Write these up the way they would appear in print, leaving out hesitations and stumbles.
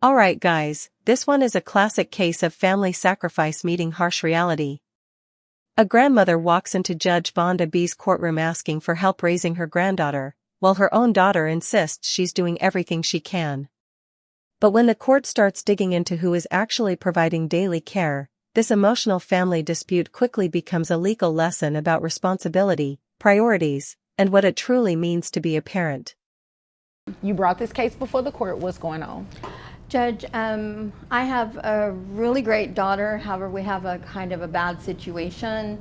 Alright guys, this one is a classic case of family sacrifice meeting harsh reality. A grandmother walks into Judge Vonda B's courtroom asking for help raising her granddaughter, while her own daughter insists she's doing everything she can. But when the court starts digging into who is actually providing daily care, this emotional family dispute quickly becomes a legal lesson about responsibility, priorities, and what it truly means to be a parent. You brought this case before the court. What's going on? Judge, I have a really great daughter. However, we have a kind of a bad situation.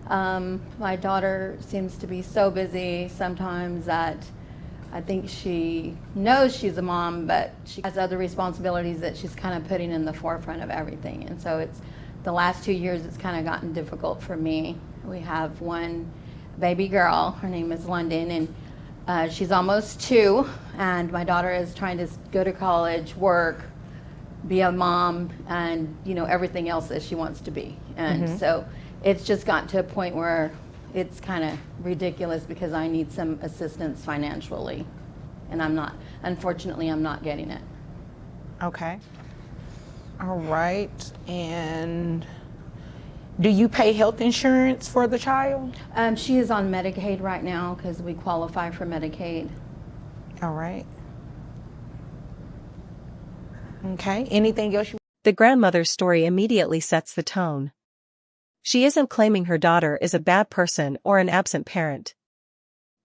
My daughter seems to be so busy sometimes that I think she knows she's a mom, but she has other responsibilities that she's kind of putting in the forefront of everything. And so it's the last 2 years it's kind of gotten difficult for me. We have one baby girl. Her name is London, and she's almost 2, and my daughter is trying to go to college, work, be a mom, and everything else that she wants to be. And so it's just gotten to a point where it's kind of ridiculous because I need some assistance financially, and unfortunately I'm not getting it. Okay. All right. And do you pay health insurance for the child? She is on Medicaid right now because we qualify for Medicaid. All right. Okay. Anything else? The grandmother's story immediately sets the tone. She isn't claiming her daughter is a bad person or an absent parent.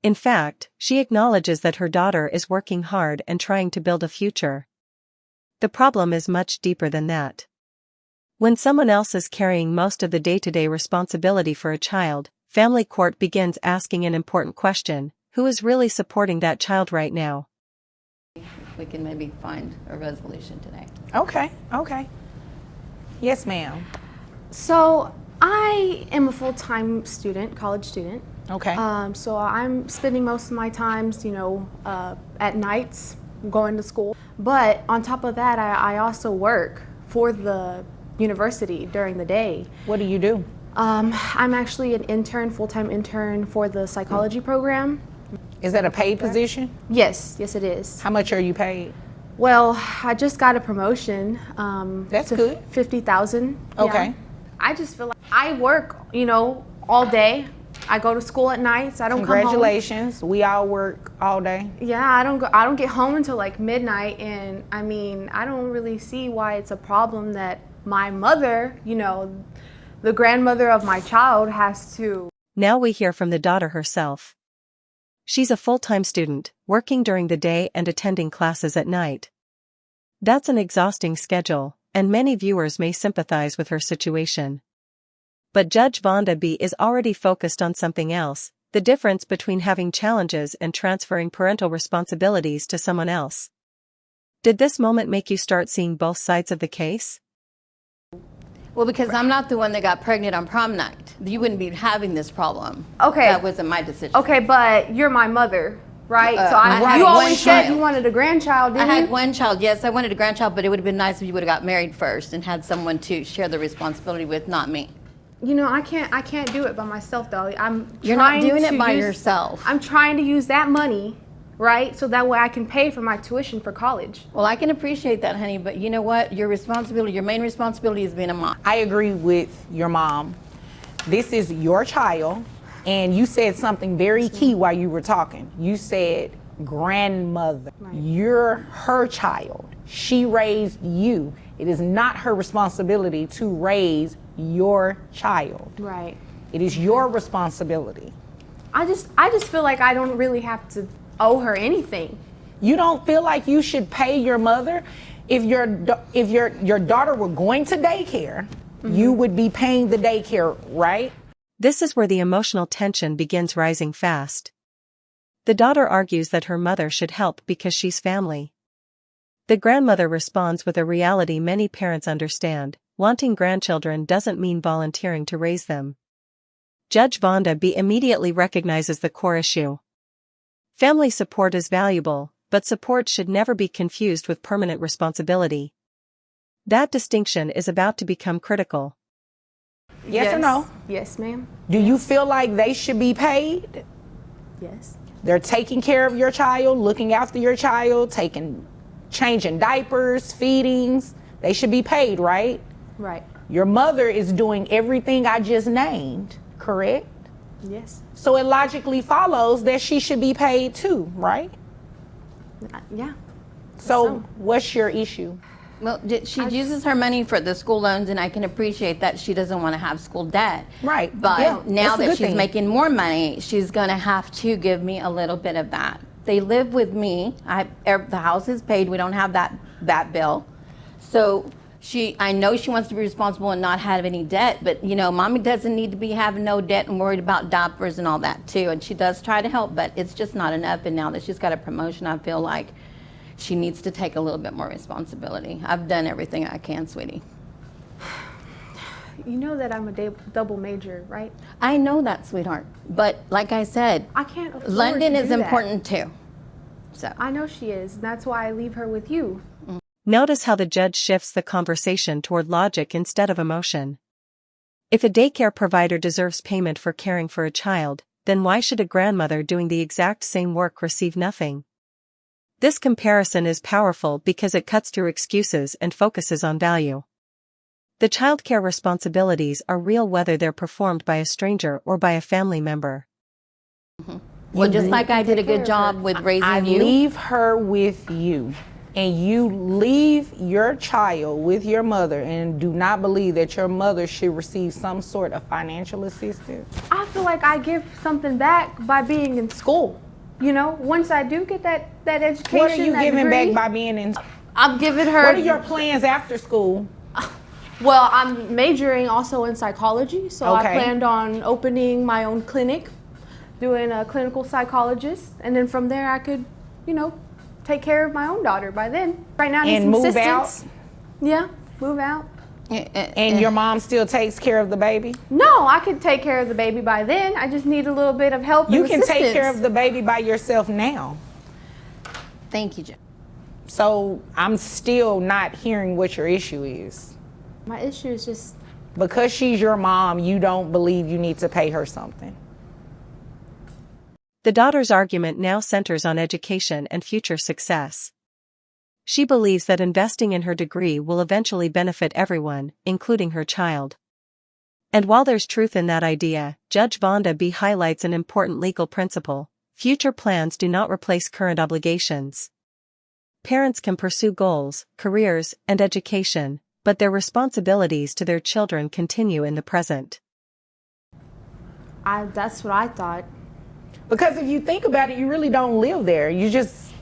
In fact, she acknowledges that her daughter is working hard and trying to build a future. The problem is much deeper than that. When someone else is carrying most of the day-to-day responsibility for a child, family court begins asking an important question: who is really supporting that child right now? We can maybe find a resolution today. Okay. Okay. Yes, ma'am. So I am a full-time student, college student. Okay. So I'm spending most of my times, at nights going to school. But on top of that, I also work for the university during the day. What do you do? I'm actually an intern, full-time intern for the psychology program. Is that a paid position? Yes, it is. How much are you paid? Well, I just got a promotion. That's to good. 50,000. Okay. Yeah. I just feel like I work, all day. I go to school at nights. I don't come home. Congratulations. We all work all day. Yeah, I don't get home until like midnight, and I don't really see why it's a problem that my mother, the grandmother of my child, has to. Now we hear from the daughter herself. She's a full-time student, working during the day and attending classes at night. That's an exhausting schedule, and many viewers may sympathize with her situation. But Judge Vonda B is already focused on something else: the difference between having challenges and transferring parental responsibilities to someone else. Did this moment make you start seeing both sides of the case? Well, because I'm not the one that got pregnant on prom night. You wouldn't be having this problem. Okay. That wasn't my decision. Okay, but you're my mother, right? I you had always one said child. you wanted a grandchild, didn't I you? had one child. Yes, I wanted a grandchild, but it would have been nice if you would have got married first and had someone to share the responsibility with, not me. I can't do it by myself, though. You're not doing it by yourself. I'm trying to use that money, right? So that way I can pay for my tuition for college. Well, I can appreciate that, honey, but you know what? Your main responsibility is being a mom. I agree with your mom. This is your child, and you said something very key while you were talking. You said grandmother. Right. You're her child. She raised you. It is not her responsibility to raise your child. Right. It is your responsibility. I just feel like I don't really have to owe her anything. You don't feel like you should pay your mother? If your daughter were going to daycare, you would be paying the daycare, right? This is where the emotional tension begins rising fast. The daughter argues that her mother should help because she's family. The grandmother responds with a reality many parents understand: wanting grandchildren doesn't mean volunteering to raise them. Judge Vonda B immediately recognizes the core issue. Family support is valuable, but support should never be confused with permanent responsibility. That distinction is about to become critical. Yes or no? Yes, ma'am. Do you feel like they should be paid? Yes. They're taking care of your child, looking after your child, taking changing diapers, feedings. They should be paid, right? Right. Your mother is doing everything I just named, correct? Yes. So it logically follows that she should be paid too, right? Yeah. So what's your issue? Well, she uses her money for the school loans, and I can appreciate that she doesn't want to have school debt. Right. But Yeah, now that's a that good she's thing. making more money, she's going to have to give me a little bit of that. They live with me. The house is paid. We don't have that bill. So I know she wants to be responsible and not have any debt, but mommy doesn't need to be having no debt and worried about diapers and all that too. And she does try to help, but it's just not enough. And now that she's got a promotion, I feel like she needs to take a little bit more responsibility. I've done everything I can, sweetie. You know that I'm a double major, right? I know that, sweetheart. But like I said, I can't afford London to is do that. important too. So I know she is. That's why I leave her with you. Notice how the judge shifts the conversation toward logic instead of emotion. If a daycare provider deserves payment for caring for a child, then why should a grandmother doing the exact same work receive nothing? This comparison is powerful because it cuts through excuses and focuses on value. The childcare responsibilities are real whether they're performed by a stranger or by a family member. well, just like I did a good job with raising I you. leave her with you, and you leave your child with your mother and do not believe that your mother should receive some sort of financial assistance. I feel like I give something back by being in school. Once I do get that education, What are you that giving degree, back by being in? I'm giving her. What are your plans after school? Well, I'm majoring also in psychology, so Okay. I planned on opening my own clinic, doing a clinical psychologist, and then from there I could, take care of my own daughter by then. Right now I need And some move assistance. out? Yeah, move out. And your mom still takes care of the baby? No, I could take care of the baby by then. I just need a little bit of help You and can assistance. take care of the baby by yourself now. Thank you, Jen. So I'm still not hearing what your issue is. My issue is just, Because she's your mom, you don't believe you need to pay her something. The daughter's argument now centers on education and future success. She believes that investing in her degree will eventually benefit everyone, including her child. And while there's truth in that idea, Judge Vonda B highlights an important legal principle: future plans do not replace current obligations. Parents can pursue goals, careers, and education, but their responsibilities to their children continue in the present. that's what I thought. Because if you think about it, you really don't live there. You just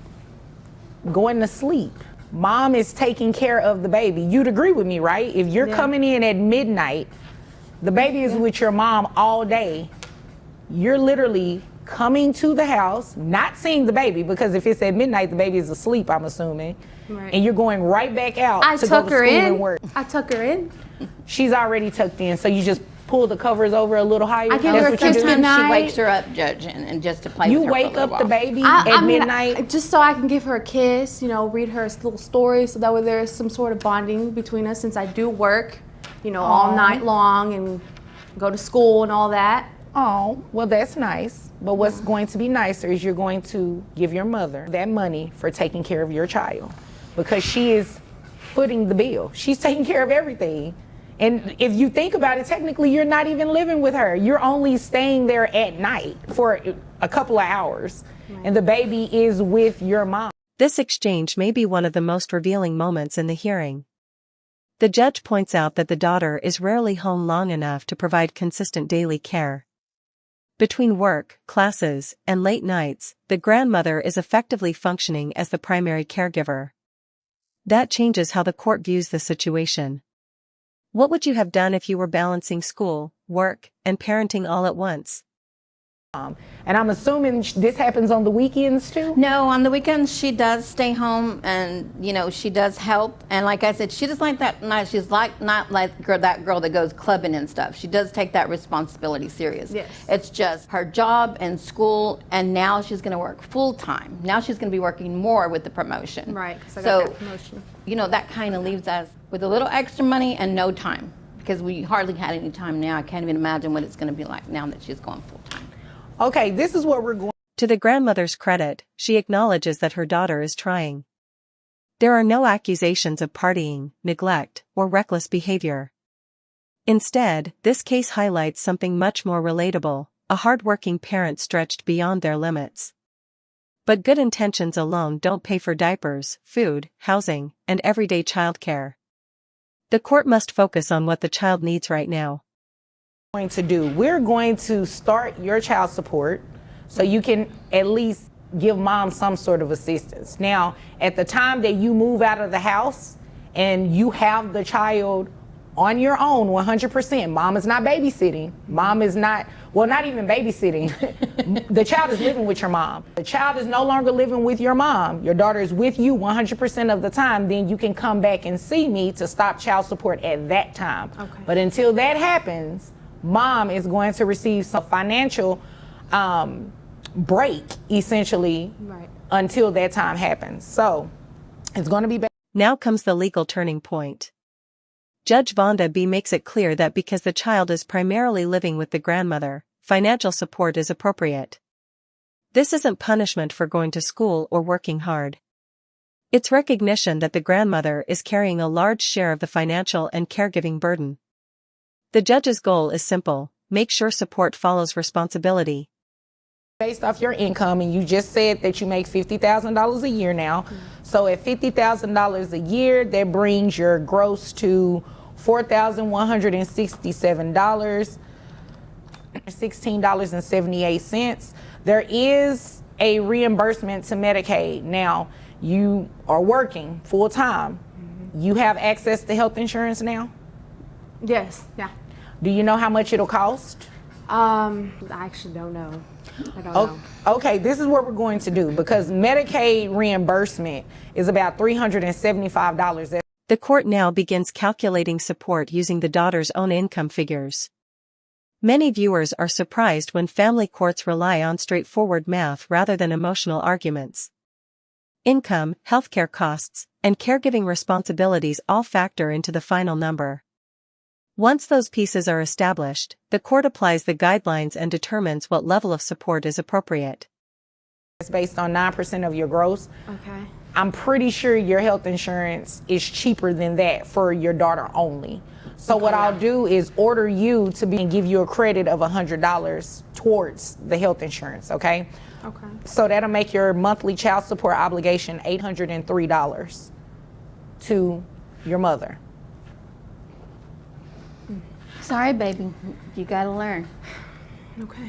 going to sleep. Mom is taking care of the baby. You'd agree with me, right? If you're coming in at midnight, the baby is with your mom all day. You're literally coming to the house, not seeing the baby, because if it's at midnight, the baby is asleep, I'm assuming. Right. And you're going right back out I to go tuck to her school in. and work. I tuck her in. She's already tucked in, so you just pull the covers over a little higher. I give That's her a what you kiss do? good night. She wakes her up, Judge, and just to play You with her wake for a up little the while. baby I at mean, midnight. just so I can give her a kiss, read her a little story, so that way there is some sort of bonding between us, since I do work, all night long and go to school and all that. Oh, well, that's nice. But what's going to be nicer is you're going to give your mother that money for taking care of your child, because she is footing the bill. She's taking care of everything. And if you think about it, technically, you're not even living with her. You're only staying there at night for a couple of hours. Right. And the baby is with your mom. This exchange may be one of the most revealing moments in the hearing. The judge points out that the daughter is rarely home long enough to provide consistent daily care. Between work, classes, and late nights, the grandmother is effectively functioning as the primary caregiver. That changes how the court views the situation. What would you have done if you were balancing school, work, and parenting all at once? And I'm assuming this happens on the weekends too? No, on the weekends she does stay home, and she does help. And like I said, she does like that. She's not like that girl that goes clubbing and stuff. She does take that responsibility serious. Yes. It's just her job and school, and now she's going to work full time. Now she's going to be working more with the promotion. Right, because I got that promotion. That kind of leaves us with a little extra money and no time, because we hardly had any time now. I can't even imagine what it's going to be like now that she's going full time. Okay, this is what we're going. To the grandmother's credit, she acknowledges that her daughter is trying. There are no accusations of partying, neglect, or reckless behavior. Instead, this case highlights something much more relatable: a hard-working parent stretched beyond their limits. But good intentions alone don't pay for diapers, food, housing, and everyday childcare. The court must focus on what the child needs right now. We're going to start your child support so you can at least give mom some sort of assistance. Now, at the time that you move out of the house and you have the child on your own 100%, mom is not babysitting. Mom is not, well, not even babysitting. The child is living with your mom. The child is no longer living with your mom. Your daughter is with you 100% of the time. Then you can come back and see me to stop child support at that time. Okay. But until that happens, mom is going to receive some financial break, essentially, Right. until that time happens. So it's going to be. Now comes the legal turning point. Judge Vonda B makes it clear that because the child is primarily living with the grandmother, financial support is appropriate. This isn't punishment for going to school or working hard. It's recognition that the grandmother is carrying a large share of the financial and caregiving burden. The judge's goal is simple: make sure support follows responsibility. Based off your income, and you just said that you make $50,000 a year now. Mm-hmm. So at $50,000 a year, that brings your gross to $4,167, $16.78. There is a reimbursement to Medicaid. Now, you are working full time. Mm-hmm. You have access to health insurance now? Yes, yeah. Do you know how much it'll cost? I actually don't know. I don't know. Okay, this is what we're going to do, because Medicaid reimbursement is about $375. The court now begins calculating support using the daughter's own income figures. Many viewers are surprised when family courts rely on straightforward math rather than emotional arguments. Income, healthcare costs, and caregiving responsibilities all factor into the final number. Once those pieces are established, the court applies the guidelines and determines what level of support is appropriate. It's based on 9% of your gross. Okay. I'm pretty sure your health insurance is cheaper than that for your daughter only. So what I'll do is order you to be and give you a credit of $100 towards the health insurance, okay? Okay. So that'll make your monthly child support obligation $803 to your mother. Sorry, baby. You gotta learn. Okay.